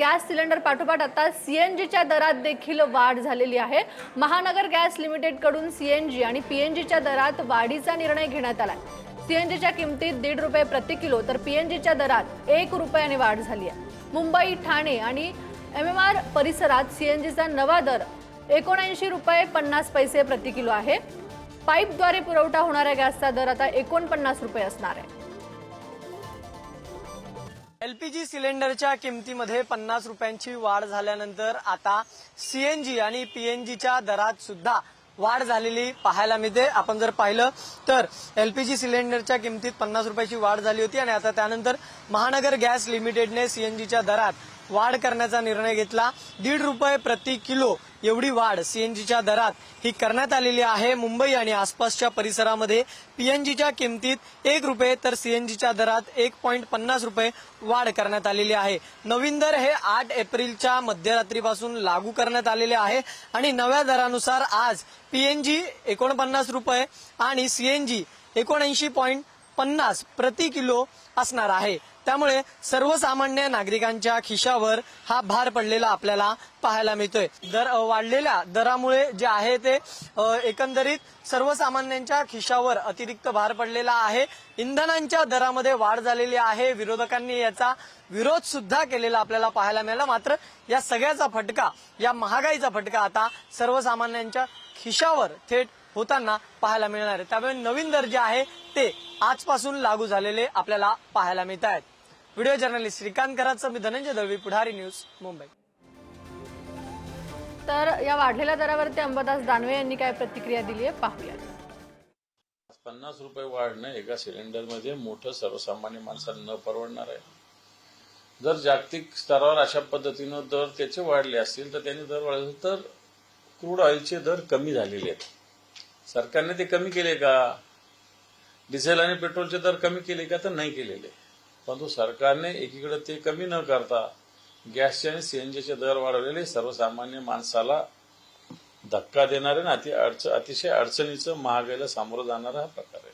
Gas cylinder पाठोपाठ आता सीएनजीच्या दरात देखील वाढ झालेली आहे। महानगर गॅस लिमिटेड कडून सीएनजी आणि पीएनजीच्या दरात वाढीचा निर्णय घेण्यात आलाय। सीएनजीच्या किमतीत 1.5 रुपये प्रति किलो तर पीएनजीच्या दरात 1 रुपयाने वाढ झाली आहे। मुंबई, ठाणे आणि एमएमआर परिसरात सीएनजीचा नवा दर 79 रुपये 50 पैसे प्रति किलो आहे। पाईपद्वारे पुरवठा होणाऱ्या गॅसचा दर आता 49 रुपये असणार आहे। एलपीजी सिलेंडरच्या किमतीमध्ये 50 रुपयांची वाढ झाल्यानंतर आता सीएनजी आणि पीएनजीच्या दरात सुद्धा वाढ झालेली पाहायला मिळते। आपण जर पाहिलं तर एलपीजी सिलेंडरच्या किमतीत 50 रुपयाची वाढ झाली होती आणि आता त्यानंतर महानगर गॅस लिमिटेडने सीएनजीच्या दरात वाढ करण्याचा निर्णय घेतला। 1.5 रुपये प्रति किलो एवढी वाढ सीएनजीच्या दरात ही करण्यात आलेली आहे। मुंबई आणि आसपासच्या परिसरामध्ये पीएनजीच्या किमतीत 1 रुपये तर सीएनजीच्या दरात 1.50 रुपये वाढ करण्यात आलेली आहे। नवीन दर हे 8 एप्रिलच्या मध्यरात्रीपासून लागू करण्यात आलेले आहे आणि नव्या दरानुसार आज पीएनजी 49 रुपये आणि सीएनजी 79.50 प्रति किलो असणार आहे। त्यामुळे सर्वसामान्य नागरिकांच्या खिशावर हा भार पडलेला आपल्याला पाहायला मिळतोय। दर वाढलेल्या दरामुळे जे आहे ते एकंदरीत सर्वसामान्यांच्या खिशावर अतिरिक्त भार पडलेला आहे। इंधनांच्या दरामध्ये वाढ झालेली आहे। विरोधकांनी याचा विरोध सुद्धा केलेला आपल्याला पाहायला मिळाला। मात्र या सगळ्याचा फटका, या महागाईचा फटका आता सर्वसामान्यांच्या खिशावर थेट होताना पाहायला मिळणार आहे। त्यामुळे नवीन दर जे आहे ते आजपासून लागू झालेले आपल्याला पाहायला मिळत आहेत। व्हिडिओ जर्नलिस्ट श्रीकांत कराडसह मी धनंजय दळवी, पुढारी न्यूज, मुंबई। तर या वाढलेल्या दरावरती अंबादास दानवे यांनी काय प्रतिक्रिया दिली आहे पाहूया। 50 रुपये वाढणं एका सिलेंडरमध्ये मोठं सर्वसामान्य माणसाला न परवडणार आहे। जर जागतिक स्तरावर अशा पद्धतीनं दर त्याचे वाढले असतील तर त्यांनी दर वाढले तर क्रूड ऑइलचे दर कमी झालेले आहेत। सरकारने ते कमी केले का? डिझेल आणि पेट्रोलचे दर कमी केले का? तर नाही केलेले। परंतु सरकारने एकीकडे ते कमी न करता गॅसचे आणि सीएनजीचे दर वाढवलेले सर्वसामान्य माणसाला धक्का देणारे आणि अतिशय अडचणीचं महागाईला सामोरं जाणारा हा प्रकार आहे।